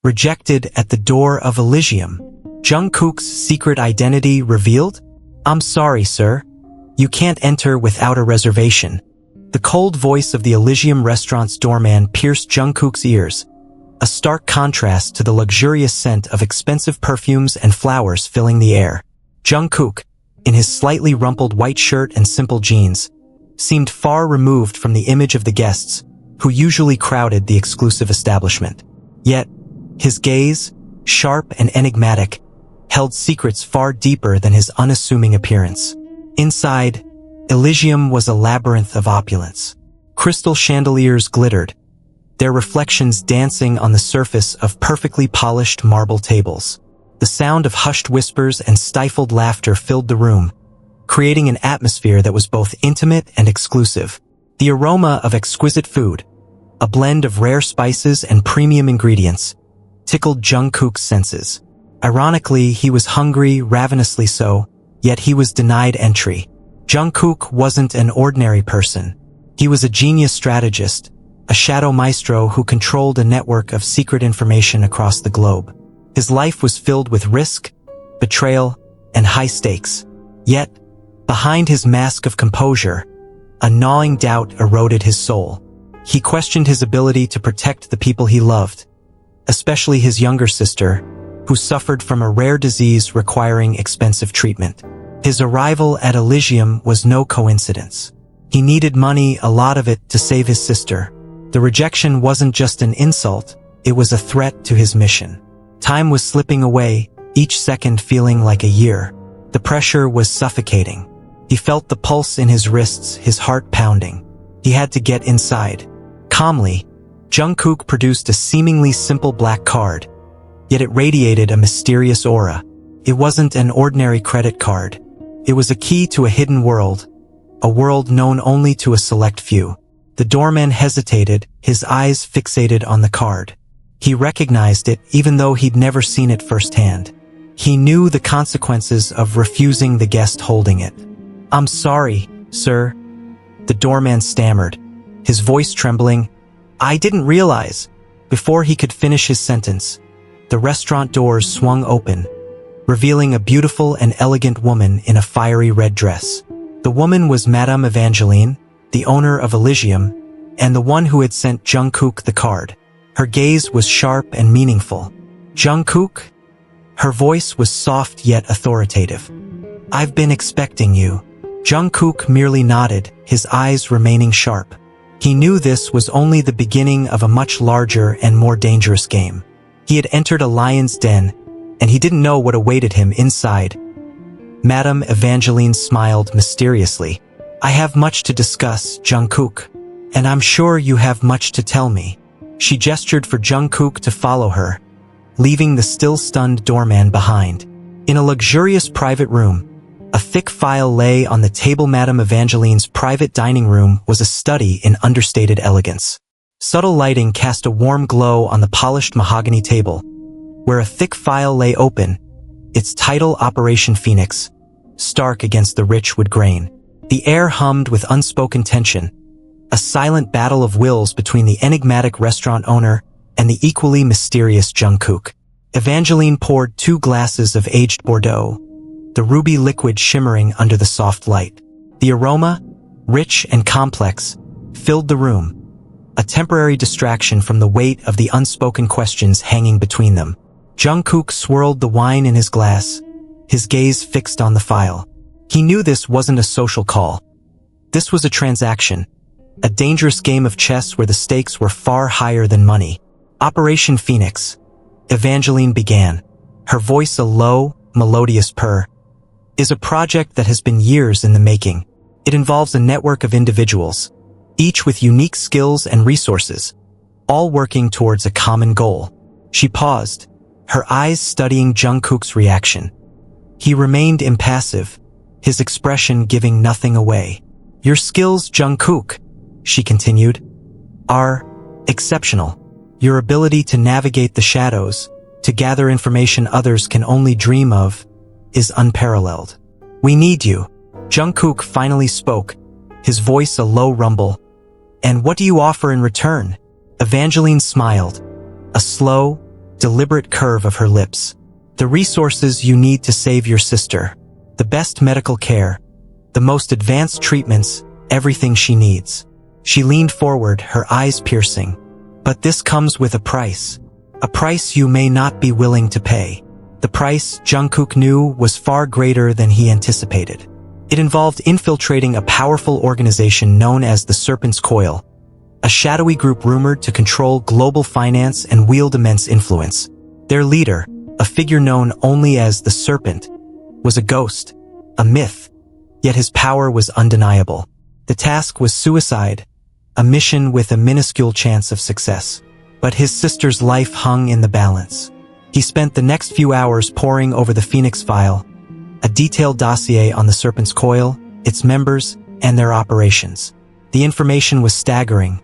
Rejected at the door of Elysium. Jungkook's secret identity revealed? I'm sorry, sir. You can't enter without a reservation. The cold voice of the Elysium restaurant's doorman pierced Jungkook's ears, a stark contrast to the luxurious scent of expensive perfumes and flowers filling the air. Jungkook, in his slightly rumpled white shirt and simple jeans, seemed far removed from the image of the guests who usually crowded the exclusive establishment. Yet, his gaze, sharp and enigmatic, held secrets far deeper than his unassuming appearance. Inside, Elysium was a labyrinth of opulence. Crystal chandeliers glittered, their reflections dancing on the surface of perfectly polished marble tables. The sound of hushed whispers and stifled laughter filled the room, creating an atmosphere that was both intimate and exclusive. The aroma of exquisite food, a blend of rare spices and premium ingredients, tickled Jungkook's senses. Ironically, he was hungry, ravenously so, yet he was denied entry. Jungkook wasn't an ordinary person. He was a genius strategist, a shadow maestro who controlled a network of secret information across the globe. His life was filled with risk, betrayal, and high stakes. Yet, behind his mask of composure, a gnawing doubt eroded his soul. He questioned his ability to protect the people he loved, especially his younger sister, who suffered from a rare disease requiring expensive treatment. His arrival at Elysium was no coincidence. He needed money, a lot of it, to save his sister. The rejection wasn't just an insult, it was a threat to his mission. Time was slipping away, each second feeling like a year. The pressure was suffocating. He felt the pulse in his wrists, his heart pounding. He had to get inside. Calmly, Jungkook produced a seemingly simple black card, yet it radiated a mysterious aura. It wasn't an ordinary credit card. It was a key to a hidden world, a world known only to a select few. The doorman hesitated, his eyes fixated on the card. He recognized it even though he'd never seen it firsthand. He knew the consequences of refusing the guest holding it. "I'm sorry, sir," the doorman stammered, his voice trembling. "I didn't realize." Before he could finish his sentence, the restaurant doors swung open, revealing a beautiful and elegant woman in a fiery red dress. The woman was Madame Evangeline, the owner of Elysium, and the one who had sent Jungkook the card. Her gaze was sharp and meaningful. "Jungkook?" Her voice was soft yet authoritative. "I've been expecting you." Jungkook merely nodded, his eyes remaining sharp. He knew this was only the beginning of a much larger and more dangerous game. He had entered a lion's den, and he didn't know what awaited him inside. Madame Evangeline smiled mysteriously. "I have much to discuss, Jungkook, and I'm sure you have much to tell me." She gestured for Jungkook to follow her, leaving the still-stunned doorman behind. In a luxurious private room, a thick file lay on the table. Madame Evangeline's private dining room was a study in understated elegance. Subtle lighting cast a warm glow on the polished mahogany table, where a thick file lay open, its title Operation Phoenix, stark against the rich wood grain. The air hummed with unspoken tension, a silent battle of wills between the enigmatic restaurant owner and the equally mysterious Jungkook. Evangeline poured 2 glasses of aged Bordeaux, the ruby liquid shimmering under the soft light. The aroma, rich and complex, filled the room, a temporary distraction from the weight of the unspoken questions hanging between them. Jungkook swirled the wine in his glass, his gaze fixed on the file. He knew this wasn't a social call. This was a transaction, a dangerous game of chess where the stakes were far higher than money. "Operation Phoenix," Evangeline began, her voice a low, melodious purr, "is a project that has been years in the making. It involves a network of individuals, each with unique skills and resources, all working towards a common goal." She paused, her eyes studying Jungkook's reaction. He remained impassive, his expression giving nothing away. "Your skills, Jungkook," she continued, "are exceptional. Your ability to navigate the shadows, to gather information others can only dream of, is unparalleled. We need you." Jungkook finally spoke, his voice a low rumble. "And what do you offer in return?" Evangeline smiled, a slow, deliberate curve of her lips. The resources you need to save your sister. The best medical care. The most advanced treatments, everything she needs. She leaned forward, her eyes piercing. But this comes with a price. A price you may not be willing to pay. The price, Jungkook knew, was far greater than he anticipated. It involved infiltrating a powerful organization known as the Serpent's Coil, a shadowy group rumored to control global finance and wield immense influence. Their leader, a figure known only as the Serpent, was a ghost, a myth, yet his power was undeniable. The task was suicide, a mission with a minuscule chance of success. But his sister's life hung in the balance. He spent the next few hours poring over the Phoenix File, a detailed dossier on the Serpent's Coil, its members, and their operations. The information was staggering,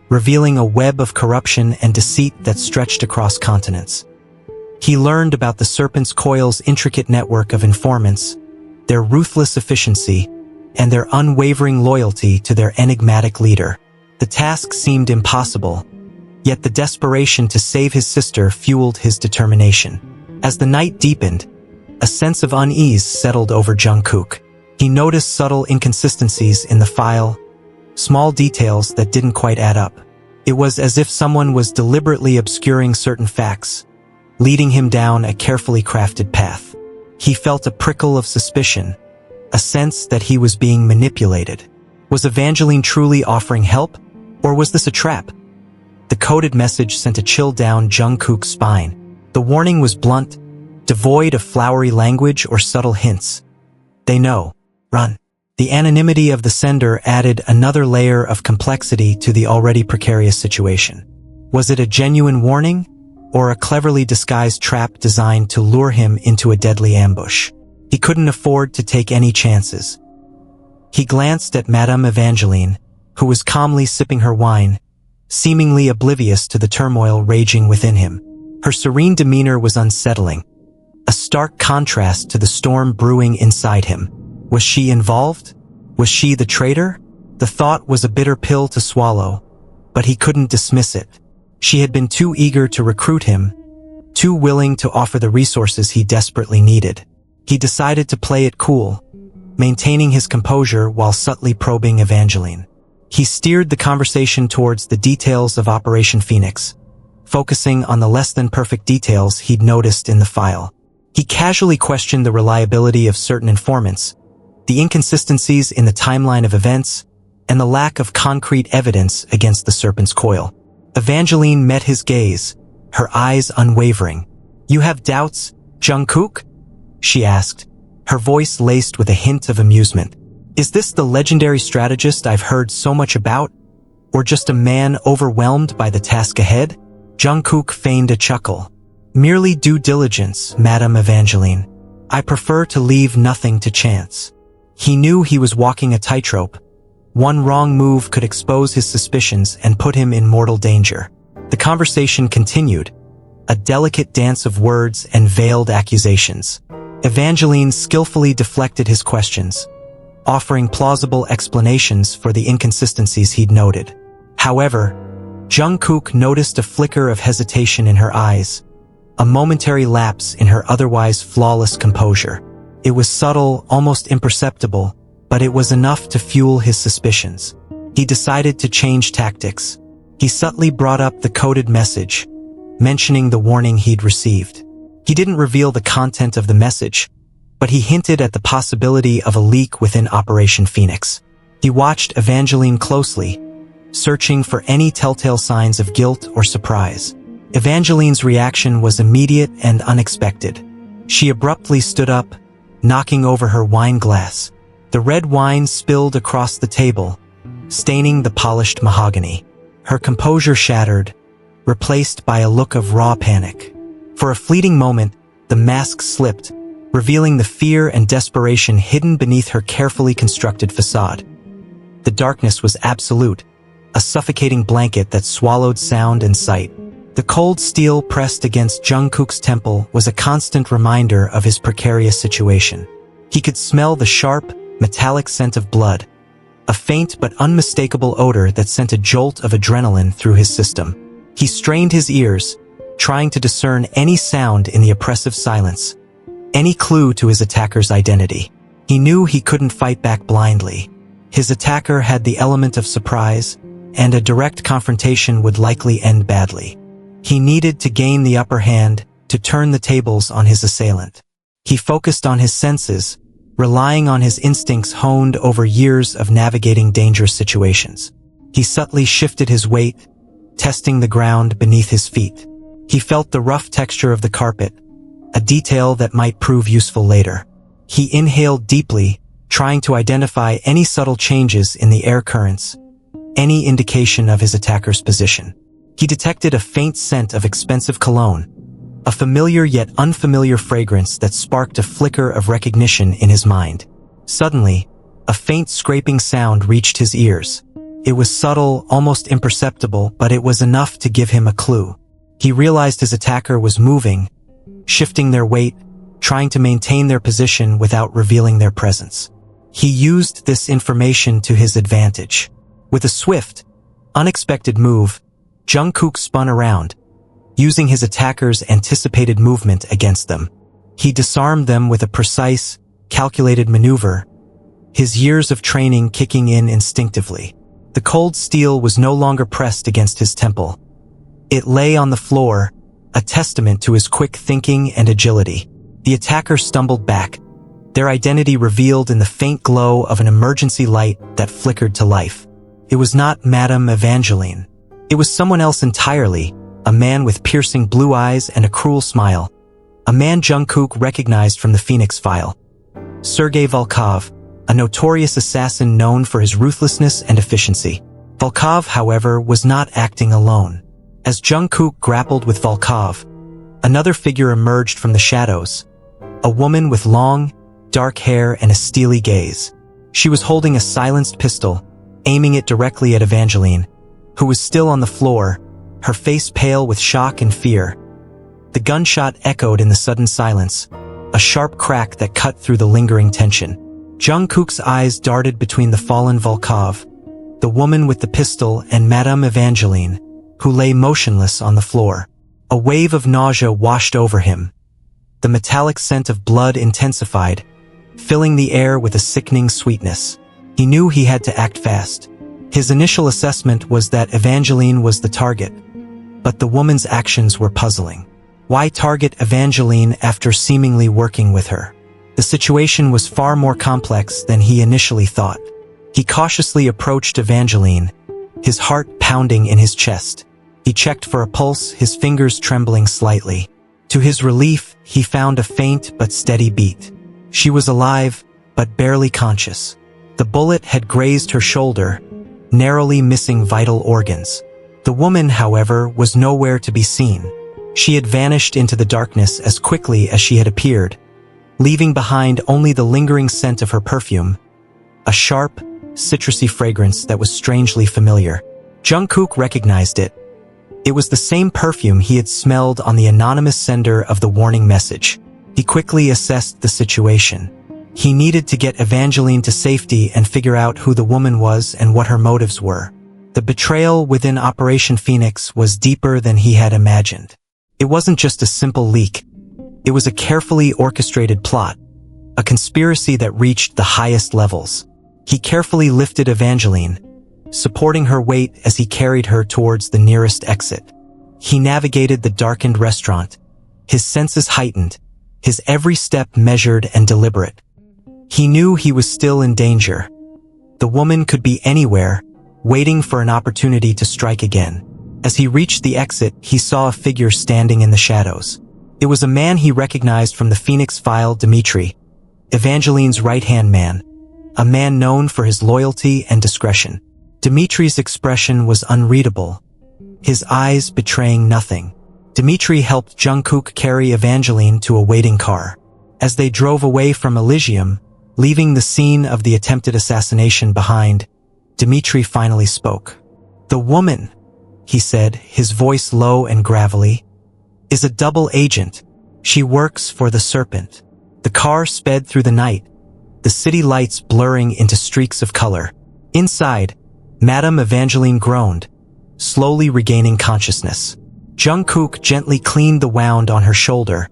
revealing a web of corruption and deceit that stretched across continents. He learned about the Serpent's Coil's intricate network of informants, their ruthless efficiency, and their unwavering loyalty to their enigmatic leader. The task seemed impossible, yet the desperation to save his sister fueled his determination. As the night deepened, a sense of unease settled over Jungkook. He noticed subtle inconsistencies in the file, small details that didn't quite add up. It was as if someone was deliberately obscuring certain facts, leading him down a carefully crafted path. He felt a prickle of suspicion, a sense that he was being manipulated. Was Evangeline truly offering help, or was this a trap? The coded message sent a chill down Jungkook's spine. The warning was blunt, devoid of flowery language or subtle hints. They know. Run. The anonymity of the sender added another layer of complexity to the already precarious situation. Was it a genuine warning, or a cleverly disguised trap designed to lure him into a deadly ambush? He couldn't afford to take any chances. He glanced at Madame Evangeline, who was calmly sipping her wine, seemingly oblivious to the turmoil raging within him. Her serene demeanor was unsettling, a stark contrast to the storm brewing inside him. Was she involved? Was she the traitor? The thought was a bitter pill to swallow, but he couldn't dismiss it. She had been too eager to recruit him, too willing to offer the resources he desperately needed. He decided to play it cool, maintaining his composure while subtly probing Evangeline. He steered the conversation towards the details of Operation Phoenix, focusing on the less-than-perfect details he'd noticed in the file. He casually questioned the reliability of certain informants, the inconsistencies in the timeline of events, and the lack of concrete evidence against the Serpent's Coil. Evangeline met his gaze, her eyes unwavering. "You have doubts, Jungkook?" she asked, her voice laced with a hint of amusement. "Is this the legendary strategist I've heard so much about? Or just a man overwhelmed by the task ahead?" Jungkook feigned a chuckle. "Merely due diligence, Madame Evangeline. I prefer to leave nothing to chance." He knew he was walking a tightrope. One wrong move could expose his suspicions and put him in mortal danger. The conversation continued, a delicate dance of words and veiled accusations. Evangeline skillfully deflected his questions, offering plausible explanations for the inconsistencies he'd noted. However, Jungkook noticed a flicker of hesitation in her eyes, a momentary lapse in her otherwise flawless composure. It was subtle, almost imperceptible, but it was enough to fuel his suspicions. He decided to change tactics. He subtly brought up the coded message, mentioning the warning he'd received. He didn't reveal the content of the message, but he hinted at the possibility of a leak within Operation Phoenix. He watched Evangeline closely, searching for any telltale signs of guilt or surprise. Evangeline's reaction was immediate and unexpected. She abruptly stood up, knocking over her wine glass. The red wine spilled across the table, staining the polished mahogany. Her composure shattered, replaced by a look of raw panic. For a fleeting moment, the mask slipped, revealing the fear and desperation hidden beneath her carefully constructed facade. The darkness was absolute, a suffocating blanket that swallowed sound and sight. The cold steel pressed against Jungkook's temple was a constant reminder of his precarious situation. He could smell the sharp, metallic scent of blood, a faint but unmistakable odor that sent a jolt of adrenaline through his system. He strained his ears, trying to discern any sound in the oppressive silence, any clue to his attacker's identity. He knew he couldn't fight back blindly. His attacker had the element of surprise, and a direct confrontation would likely end badly. He needed to gain the upper hand to turn the tables on his assailant. He focused on his senses, relying on his instincts honed over years of navigating dangerous situations. He subtly shifted his weight, testing the ground beneath his feet. He felt the rough texture of the carpet, a detail that might prove useful later. He inhaled deeply, trying to identify any subtle changes in the air currents, any indication of his attacker's position. He detected a faint scent of expensive cologne, a familiar yet unfamiliar fragrance that sparked a flicker of recognition in his mind. Suddenly, a faint scraping sound reached his ears. It was subtle, almost imperceptible, but it was enough to give him a clue. He realized his attacker was moving, shifting their weight, trying to maintain their position without revealing their presence. He used this information to his advantage. With a swift, unexpected move, Jungkook spun around, using his attacker's anticipated movement against them. He disarmed them with a precise, calculated maneuver, his years of training kicking in instinctively. The cold steel was no longer pressed against his temple. It lay on the floor, a testament to his quick thinking and agility. The attacker stumbled back, their identity revealed in the faint glow of an emergency light that flickered to life. It was not Madame Evangeline. It was someone else entirely, a man with piercing blue eyes and a cruel smile. A man Jungkook recognized from the Phoenix File. Sergei Volkov, a notorious assassin known for his ruthlessness and efficiency. Volkov, however, was not acting alone. As Jungkook grappled with Volkov, another figure emerged from the shadows, a woman with long, dark hair and a steely gaze. She was holding a silenced pistol, aiming it directly at Evangeline, who was still on the floor, her face pale with shock and fear. The gunshot echoed in the sudden silence, a sharp crack that cut through the lingering tension. Jungkook's eyes darted between the fallen Volkov, the woman with the pistol, and Madame Evangeline, who lay motionless on the floor. A wave of nausea washed over him. The metallic scent of blood intensified, filling the air with a sickening sweetness. He knew he had to act fast. His initial assessment was that Evangeline was the target, but the woman's actions were puzzling. Why target Evangeline after seemingly working with her? The situation was far more complex than he initially thought. He cautiously approached Evangeline, his heart pounding in his chest. He checked for a pulse, his fingers trembling slightly. To his relief, he found a faint but steady beat. She was alive, but barely conscious. The bullet had grazed her shoulder, narrowly missing vital organs. The woman, however, was nowhere to be seen. She had vanished into the darkness as quickly as she had appeared, leaving behind only the lingering scent of her perfume, a sharp, citrusy fragrance that was strangely familiar. Jungkook recognized it. It was the same perfume he had smelled on the anonymous sender of the warning message. He quickly assessed the situation. He needed to get Evangeline to safety and figure out who the woman was and what her motives were. The betrayal within Operation Phoenix was deeper than he had imagined. It wasn't just a simple leak. It was a carefully orchestrated plot, a conspiracy that reached the highest levels. He carefully lifted Evangeline, supporting her weight as he carried her towards the nearest exit. He navigated the darkened restaurant, his senses heightened, his every step measured and deliberate. He knew he was still in danger. The woman could be anywhere, waiting for an opportunity to strike again. As he reached the exit, he saw a figure standing in the shadows. It was a man he recognized from the Phoenix File, Dmitri, Evangeline's right-hand man, a man known for his loyalty and discretion. Dmitri's expression was unreadable, his eyes betraying nothing. Dmitri helped Jungkook carry Evangeline to a waiting car. As they drove away from Elysium, leaving the scene of the attempted assassination behind, Dmitri finally spoke. "The woman," he said, his voice low and gravelly, "is a double agent. She works for the Serpent." The car sped through the night, the city lights blurring into streaks of color. Inside, Madame Evangeline groaned, slowly regaining consciousness. Jungkook gently cleaned the wound on her shoulder,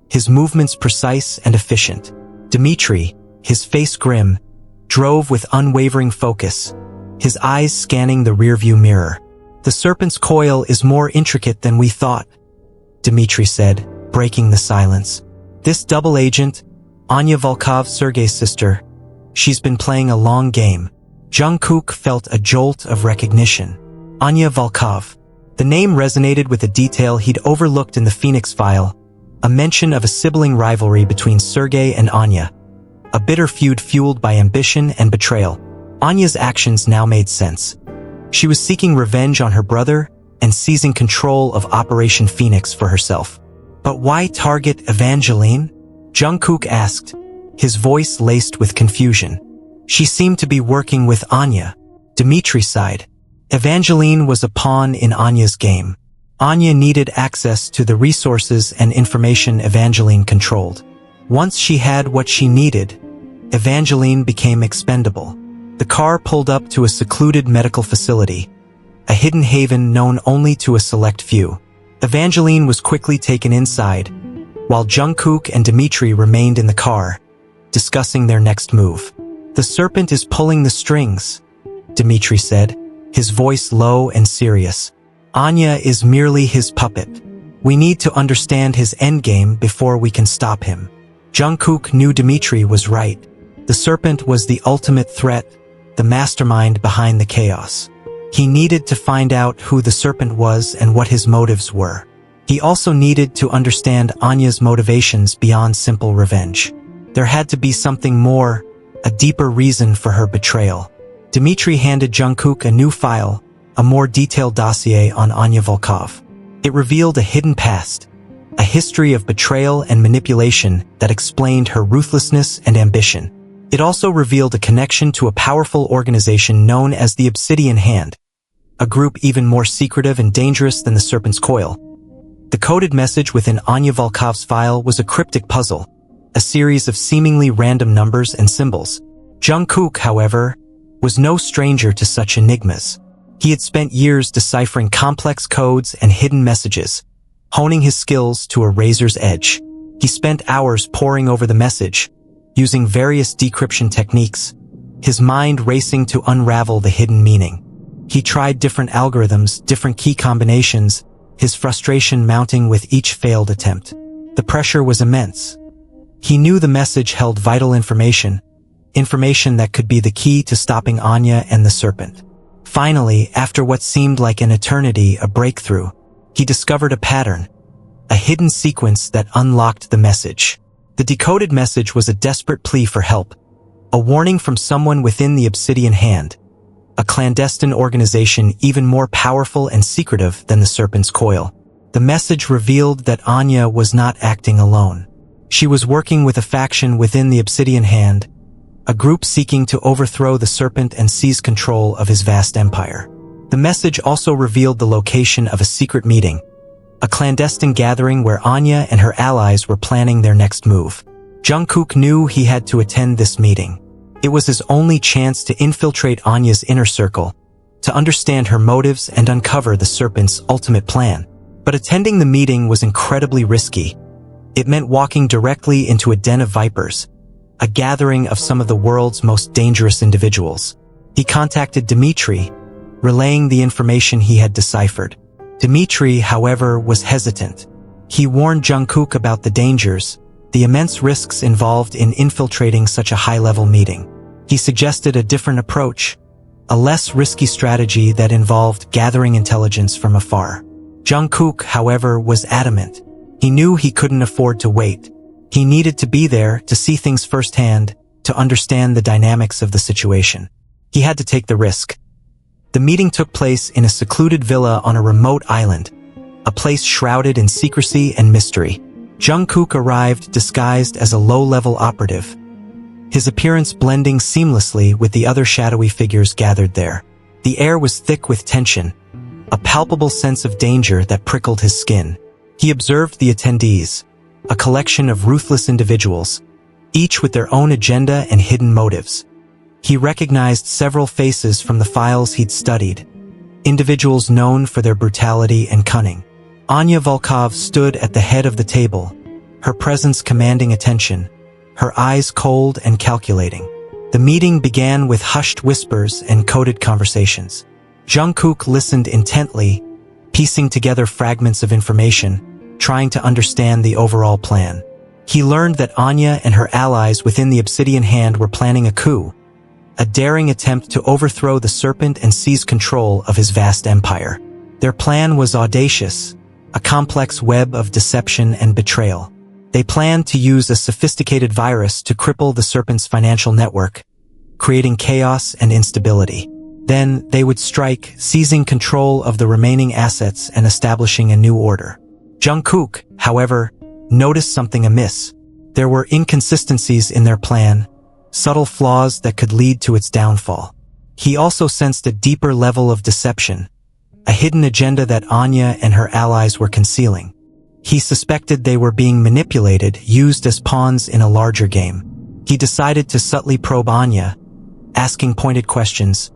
his movements precise and efficient. Dmitry, his face grim, drove with unwavering focus, his eyes scanning the rearview mirror. "The serpent's coil is more intricate than we thought," Dmitry said, breaking the silence. "This double agent, Anya Volkov, Sergei's sister, she's been playing a long game." Jungkook felt a jolt of recognition. Anya Volkov. The name resonated with a detail he'd overlooked in the Phoenix file, a mention of a sibling rivalry between Sergei and Anya, a bitter feud fueled by ambition and betrayal. Anya's actions now made sense. She was seeking revenge on her brother and seizing control of Operation Phoenix for herself. "But why target Evangeline?" Jungkook asked, his voice laced with confusion. "She seemed to be working with Anya," Dmitry sighed. "Evangeline was a pawn in Anya's game. Anya needed access to the resources and information Evangeline controlled. Once she had what she needed, Evangeline became expendable." The car pulled up to a secluded medical facility, a hidden haven known only to a select few. Evangeline was quickly taken inside, while Jungkook and Dmitry remained in the car, discussing their next move. "The serpent is pulling the strings," Dmitry said, his voice low and serious. "Anya is merely his puppet. We need to understand his endgame before we can stop him." Jungkook knew Dmitry was right. The serpent was the ultimate threat, the mastermind behind the chaos. He needed to find out who the serpent was and what his motives were. He also needed to understand Anya's motivations beyond simple revenge. There had to be something more, a deeper reason for her betrayal. Dmitry handed Jungkook a new file, a more detailed dossier on Anya Volkov. It revealed a hidden past, a history of betrayal and manipulation that explained her ruthlessness and ambition. It also revealed a connection to a powerful organization known as the Obsidian Hand, a group even more secretive and dangerous than the Serpent's Coil. The coded message within Anya Volkov's file was a cryptic puzzle, a series of seemingly random numbers and symbols. Jungkook, however, was no stranger to such enigmas. He had spent years deciphering complex codes and hidden messages, honing his skills to a razor's edge. He spent hours poring over the message, using various decryption techniques, his mind racing to unravel the hidden meaning. He tried different algorithms, different key combinations, his frustration mounting with each failed attempt. The pressure was immense. He knew the message held vital information that could be the key to stopping Anya and the serpent. Finally, after what seemed like an eternity, a breakthrough, he discovered a pattern, a hidden sequence that unlocked the message. The decoded message was a desperate plea for help, a warning from someone within the Obsidian Hand, a clandestine organization even more powerful and secretive than the Serpent's Coil. The message revealed that Anya was not acting alone. She was working with a faction within the Obsidian Hand, a group seeking to overthrow the Serpent and seize control of his vast empire. The message also revealed the location of a secret meeting, a clandestine gathering where Anya and her allies were planning their next move. Jungkook knew he had to attend this meeting. It was his only chance to infiltrate Anya's inner circle, to understand her motives and uncover the Serpent's ultimate plan. But attending the meeting was incredibly risky. It meant walking directly into a den of vipers, a gathering of some of the world's most dangerous individuals. He contacted Dmitry, relaying the information he had deciphered. Dmitry, however, was hesitant. He warned Jungkook about the dangers, the immense risks involved in infiltrating such a high-level meeting. He suggested a different approach, a less risky strategy that involved gathering intelligence from afar. Jungkook, however, was adamant. He knew he couldn't afford to wait. He needed to be there to see things firsthand, to understand the dynamics of the situation. He had to take the risk. The meeting took place in a secluded villa on a remote island, a place shrouded in secrecy and mystery. Jungkook arrived disguised as a low-level operative, his appearance blending seamlessly with the other shadowy figures gathered there. The air was thick with tension, a palpable sense of danger that prickled his skin. He observed the attendees, a collection of ruthless individuals, each with their own agenda and hidden motives. He recognized several faces from the files he'd studied, individuals known for their brutality and cunning. Anya Volkov stood at the head of the table, her presence commanding attention, her eyes cold and calculating. The meeting began with hushed whispers and coded conversations. Jungkook listened intently, piecing together fragments of information, trying to understand the overall plan. He learned that Anya and her allies within the Obsidian Hand were planning a coup, a daring attempt to overthrow the Serpent and seize control of his vast empire. Their plan was audacious, a complex web of deception and betrayal. They planned to use a sophisticated virus to cripple the Serpent's financial network, creating chaos and instability. Then they would strike, seizing control of the remaining assets and establishing a new order. Jungkook, however, noticed something amiss. There were inconsistencies in their plan, subtle flaws that could lead to its downfall. He also sensed a deeper level of deception, a hidden agenda that Anya and her allies were concealing. He suspected they were being manipulated, used as pawns in a larger game. He decided to subtly probe Anya, asking pointed questions,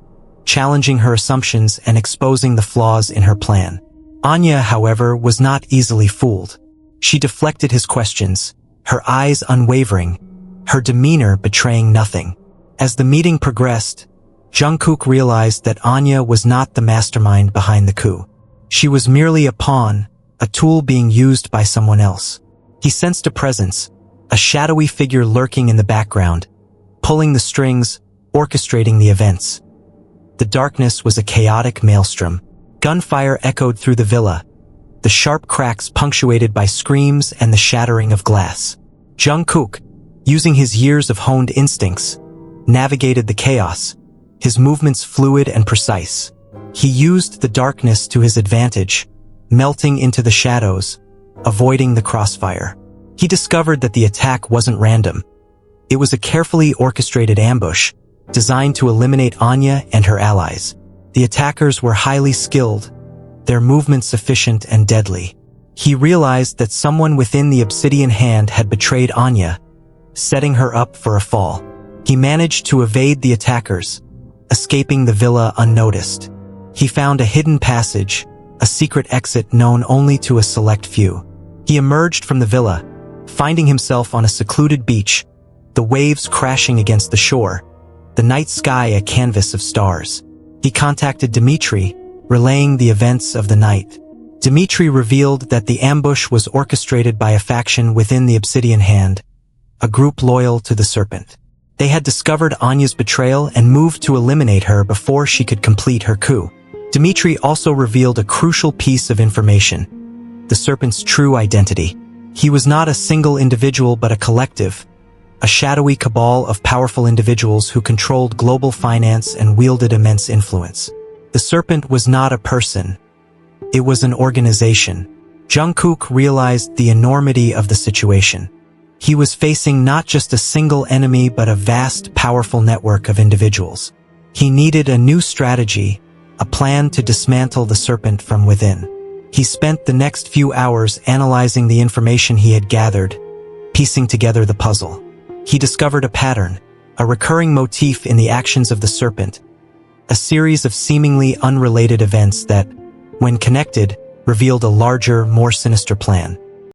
challenging her assumptions and exposing the flaws in her plan. Anya, however, was not easily fooled. She deflected his questions, her eyes unwavering, her demeanor betraying nothing. As the meeting progressed, Jungkook realized that Anya was not the mastermind behind the coup. She was merely a pawn, a tool being used by someone else. He sensed a presence, a shadowy figure lurking in the background, pulling the strings, orchestrating the events. The darkness was a chaotic maelstrom. Gunfire echoed through the villa, the sharp cracks punctuated by screams and the shattering of glass. Jungkook, using his years of honed instincts, navigated the chaos, his movements fluid and precise. He used the darkness to his advantage, melting into the shadows, avoiding the crossfire. He discovered that the attack wasn't random. It was a carefully orchestrated ambush, designed to eliminate Anya and her allies. The attackers were highly skilled, their movements efficient and deadly. He realized that someone within the Obsidian Hand had betrayed Anya, setting her up for a fall. He managed to evade the attackers, escaping the villa unnoticed. He found a hidden passage, a secret exit known only to a select few. He emerged from the villa, finding himself on a secluded beach, the waves crashing against the shore, the night sky a canvas of stars. He contacted Dmitri, relaying the events of the night. Dmitri revealed that the ambush was orchestrated by a faction within the Obsidian Hand, a group loyal to the Serpent. They had discovered Anya's betrayal and moved to eliminate her before she could complete her coup. Dmitri also revealed a crucial piece of information: the Serpent's true identity. He was not a single individual but a collective, a shadowy cabal of powerful individuals who controlled global finance and wielded immense influence. The Serpent was not a person. It was an organization. Jungkook realized the enormity of the situation. He was facing not just a single enemy but a vast, powerful network of individuals. He needed a new strategy, a plan to dismantle the Serpent from within. He spent the next few hours analyzing the information he had gathered, piecing together the puzzle. He discovered a pattern, a recurring motif in the actions of the Serpent, a series of seemingly unrelated events that, when connected, revealed a larger, more sinister plan.